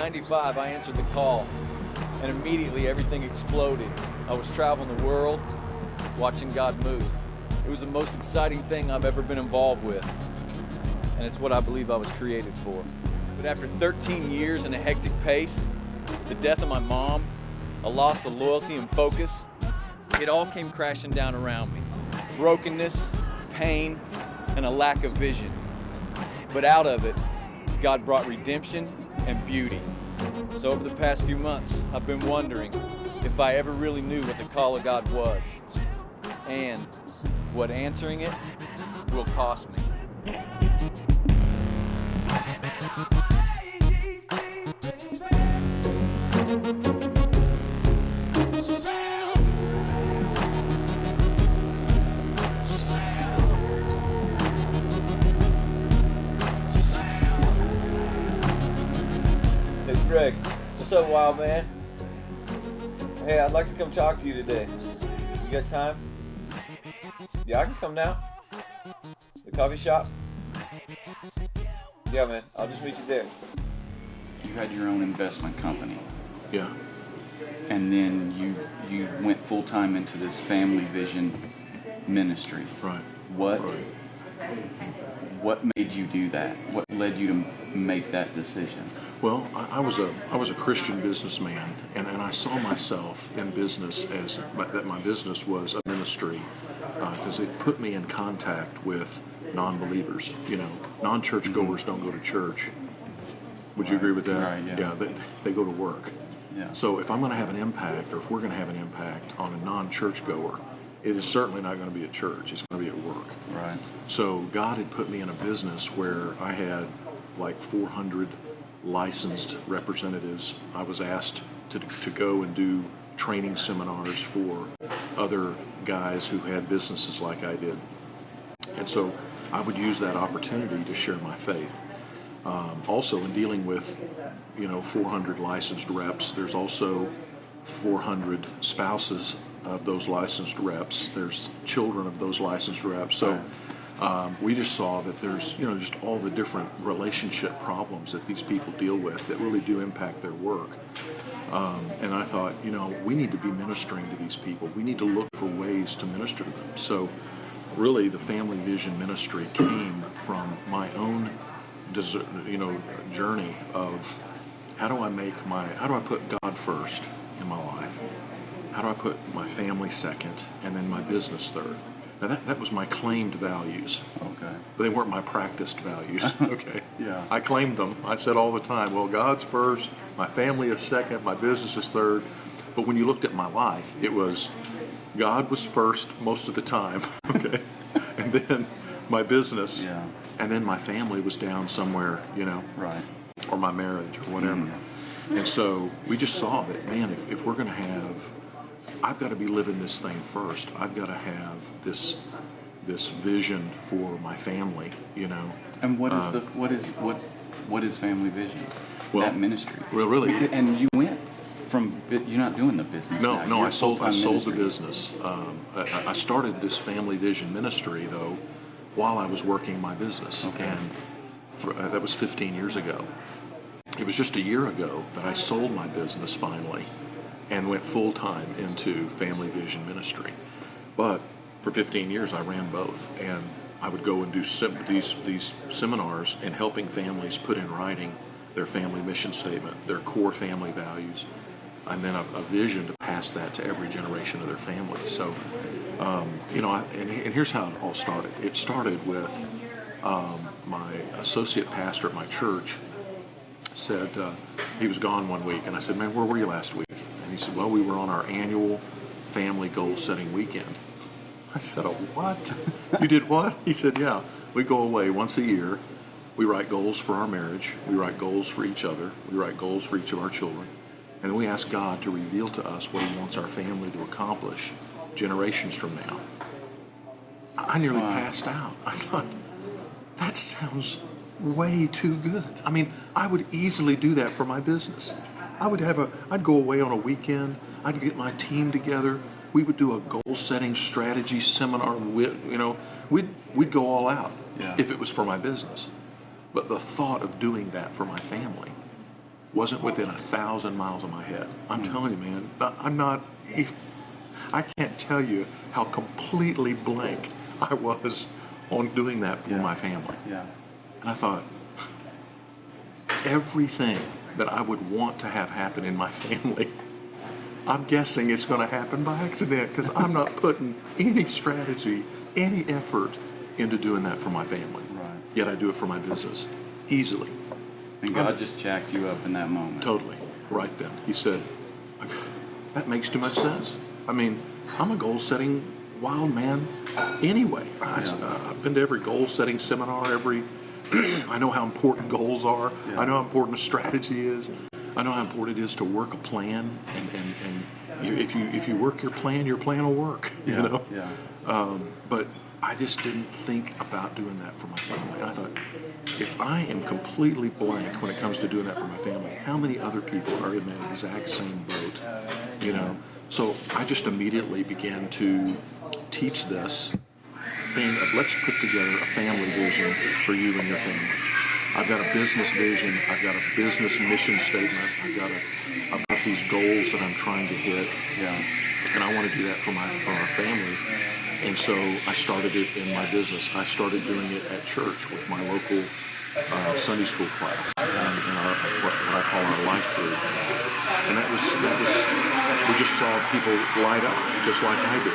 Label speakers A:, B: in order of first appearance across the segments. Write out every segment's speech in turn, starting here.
A: '95, I answered the call, and immediately everything exploded. I was traveling the world, watching God move. It was the most exciting thing I've ever been involved with, and it's what I believe I was created for. But after 13 years and a hectic pace, the death of my mom, a loss of loyalty and focus, it all came crashing down around me. Brokenness, pain, and a lack of vision. But out of it, God brought redemption and beauty. So over the past few months, I've been wondering if I ever really knew what the call of God was, and what answering it will cost me. Hey Greg, what's up, wild man? Hey, I'd like to come talk to you today. You got time? Yeah, I can come now. The coffee shop? Yeah, man, I'll just meet you there.
B: You had your own investment company.
C: Yeah.
B: And then you went full-time into this family vision ministry.
C: Right.
B: What made you do that? What led you to make that decision?
C: Well, I was a Christian businessman, and I saw myself in business as that my business was a ministry, because it put me in contact with non-believers. You know, non-churchgoers don't go to church. Would you agree with that?
B: Right, yeah.
C: Yeah, they go to work.
B: Yeah.
C: So if I'm going to have an impact, or if we're going to have an impact on a non-churchgoer, it is certainly not going to be at church. It's going to be at work.
B: Right.
C: So God had put me in a business where I had like 400 licensed representatives. I was asked to go and do training seminars for other guys who had businesses like I did. And so I would use that opportunity to share my faith. Also, in dealing with, 400 licensed reps, there's also 400 spouses of those licensed reps. There's children of those licensed reps. So we just saw that there's, just all the different relationship problems that these people deal with that really do impact their work. And I thought, we need to be ministering to these people. We need to look for ways to minister to them. So really the Family Vision Ministry came from my own journey of how do I put God first in my life? How do I put my family second and then my business third? Now that was my claimed values.
B: Okay.
C: But they weren't my practiced values. Okay.
B: Yeah.
C: I claimed them. I said all the time, well, God's first, my family is second, my business is third. But when you looked at my life, it was God was first most of the time. Okay. And then my business.
B: Yeah.
C: And then my family was down somewhere,
B: Right.
C: or my marriage or whatever.
B: Mm-hmm.
C: And so we just saw that, man, if we're going to I've got to be living this thing first. I've got to have this vision for my family,
B: And what is Family Vision?
C: Well,
B: that ministry.
C: Well, really.
B: And you went from you're not doing the business.
C: No,
B: now.
C: I sold the
B: ministry.
C: business. I started this Family Vision ministry though while I was working my business,
B: Okay.
C: and that was 15 years ago. It was just a year ago that I sold my business finally and went full-time into Family Vision ministry. But for 15 years I ran both, and I would go and do these seminars and helping families put in writing their family mission statement, their core family values, and then a vision to pass that to every generation of their family. So, and here's how it all started. It started with my associate pastor at my church said, he was gone one week, and I said, man, where were you last week? And he said, well, we were on our annual family goal-setting weekend. I said, oh, what? You did what? He said, yeah, we go away once a year. We write goals for our marriage. We write goals for each other. We write goals for each of our children. And then we ask God to reveal to us what he wants our family to accomplish generations from now. I nearly passed out. I thought, that sounds way too good. I mean, I would easily do that for my business. I'd go away on a weekend. I'd get my team together. We would do a goal-setting strategy seminar. We'd go all out if it was for my business. But the thought of doing that for my family wasn't within 1,000 miles of my head. I'm telling you, man, I can't tell you how completely blank I was on doing that for my family.
B: Yeah.
C: And I thought, everything that I would want to have happen in my family, I'm guessing it's going to happen by accident, because I'm not putting any strategy, any effort into doing that for my family.
B: Right.
C: Yet I do it for my business, easily.
B: And God just jacked you up in that moment.
C: Totally. Right then. He said, that makes too much sense. I mean, I'm a goal-setting wild man anyway. I've been to every goal-setting seminar, I know how important goals are.
B: Yeah.
C: I know how important a strategy is. I know how important it is to work a plan. And if you work your plan will work.
B: Yeah.
C: You know?
B: Yeah.
C: But I just didn't think about doing that for my family. And I thought, if I am completely blank when it comes to doing that for my family, how many other people are in that exact same boat? You know? So I just immediately began to teach this thing of, let's put together a family vision for you and your family. I've got a business vision. I've got a business mission statement. I've got these goals that I'm trying to hit.
B: Yeah.
C: And I want to do that for our family. And so I started it in my business. I started doing it at church with my local Sunday school class and our, what I call our life group. And that was we just saw people light up just like I did.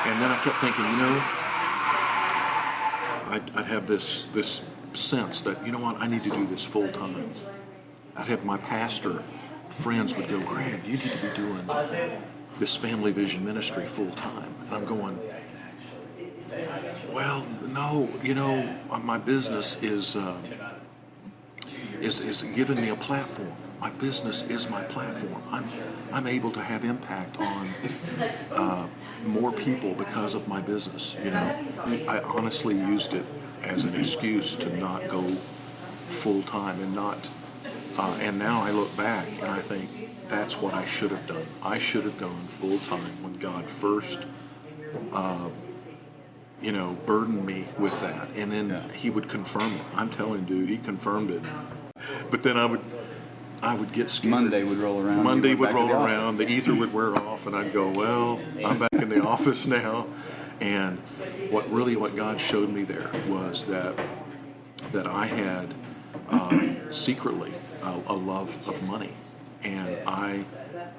C: And then I kept thinking, I'd have this sense that, you know what, I need to do this full time. I'd have my pastor friends would go, Greg, you need to be doing this family vision ministry full time. And I'm going, well, no, my business is giving me a platform. My business is my platform. I'm able to have impact on more people because of my business. I honestly used it as an excuse to not go full time and not. And now I look back and I think that's what I should have done. I should have gone full time when God first, burdened me with that, and then He would confirm it. I'm telling you, dude, He confirmed it. But then I would get scared.
B: Monday would roll around.
C: Monday would roll around. The ether would wear off, and I'd go, well, I'm back in the office now. And what God showed me there was that I had secretly a love of money, and I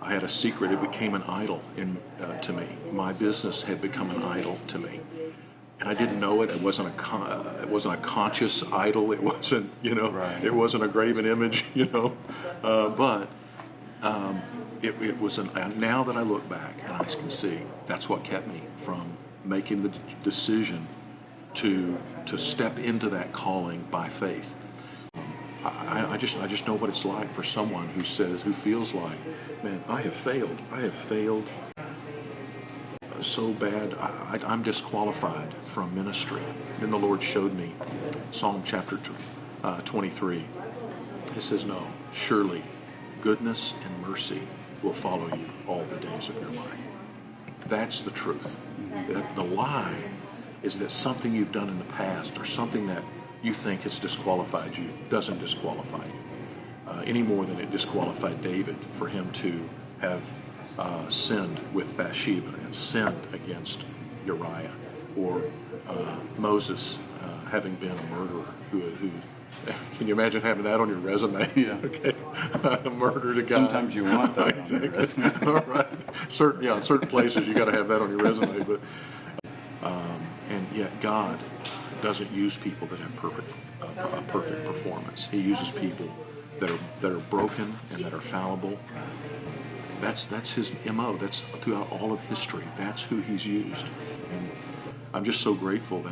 C: had a secret. It became an idol to me. My business had become an idol to me, and I didn't know it. It wasn't a conscious idol. It wasn't,
B: Right.
C: It wasn't a graven image, but it was now that I look back and I can see, that's what kept me from making the decision to step into that calling by faith. I just know what it's like for someone who feels like, man, I have failed so bad, I'm disqualified from ministry. Then the Lord showed me Psalm chapter 23. It says, no, surely goodness and mercy will follow you all the days of your life. That's the truth. The lie is that something you've done in the past or something that you think has disqualified you doesn't disqualify you any more than it disqualified David for him to have sinned with Bathsheba and sinned against Uriah, or Moses having been a murderer who can you imagine having that on your resume?
B: Yeah.
C: Okay. Murdered a guy.
B: Sometimes you want that.
C: Exactly. All right. Certain places you got to have that on your resume, but and yet God doesn't use people that have a perfect performance. He uses people that are broken and that are fallible. That's His MO. That's throughout all of history. That's who He's used. And I'm just so grateful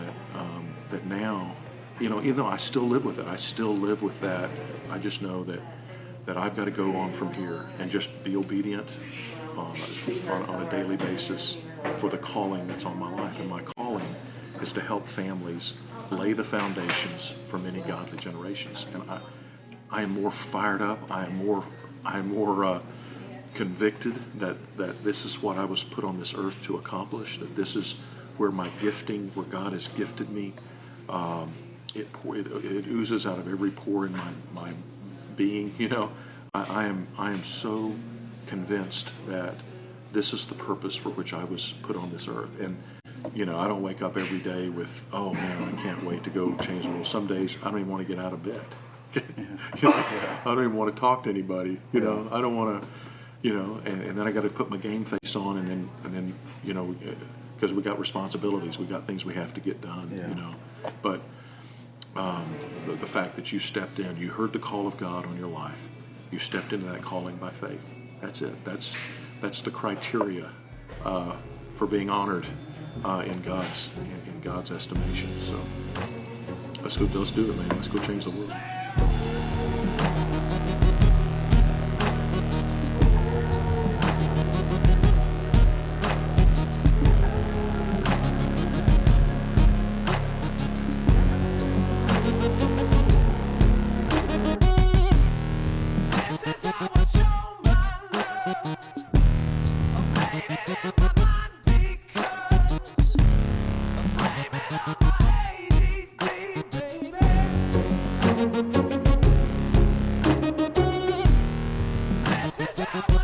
C: that now, even though I still live with it, I still live with that. I just know that I've got to go on from here and just be obedient on a daily basis for the calling that's on my life. And my calling is to help families lay the foundations for many godly generations. And I am more fired up. I am more convicted that this is what I was put on this earth to accomplish, that this is where my gifting, where God has gifted me, it oozes out of every pore in being. I am so convinced that this is the purpose for which I was put on this earth. And I don't wake up every day with, oh man, I can't wait to go change the world. Some days I don't even want to get out of bed. I don't even want to talk to anybody. I don't want to, and then I got to put my game face on, and then because we got responsibilities, we got things we have to get done. But the fact that you stepped in, you heard the call of God on your life, you stepped into that calling by faith. That's it. That's the criteria for being honored in God's estimation. So let's do it, man. Let's go change the world.
D: This is how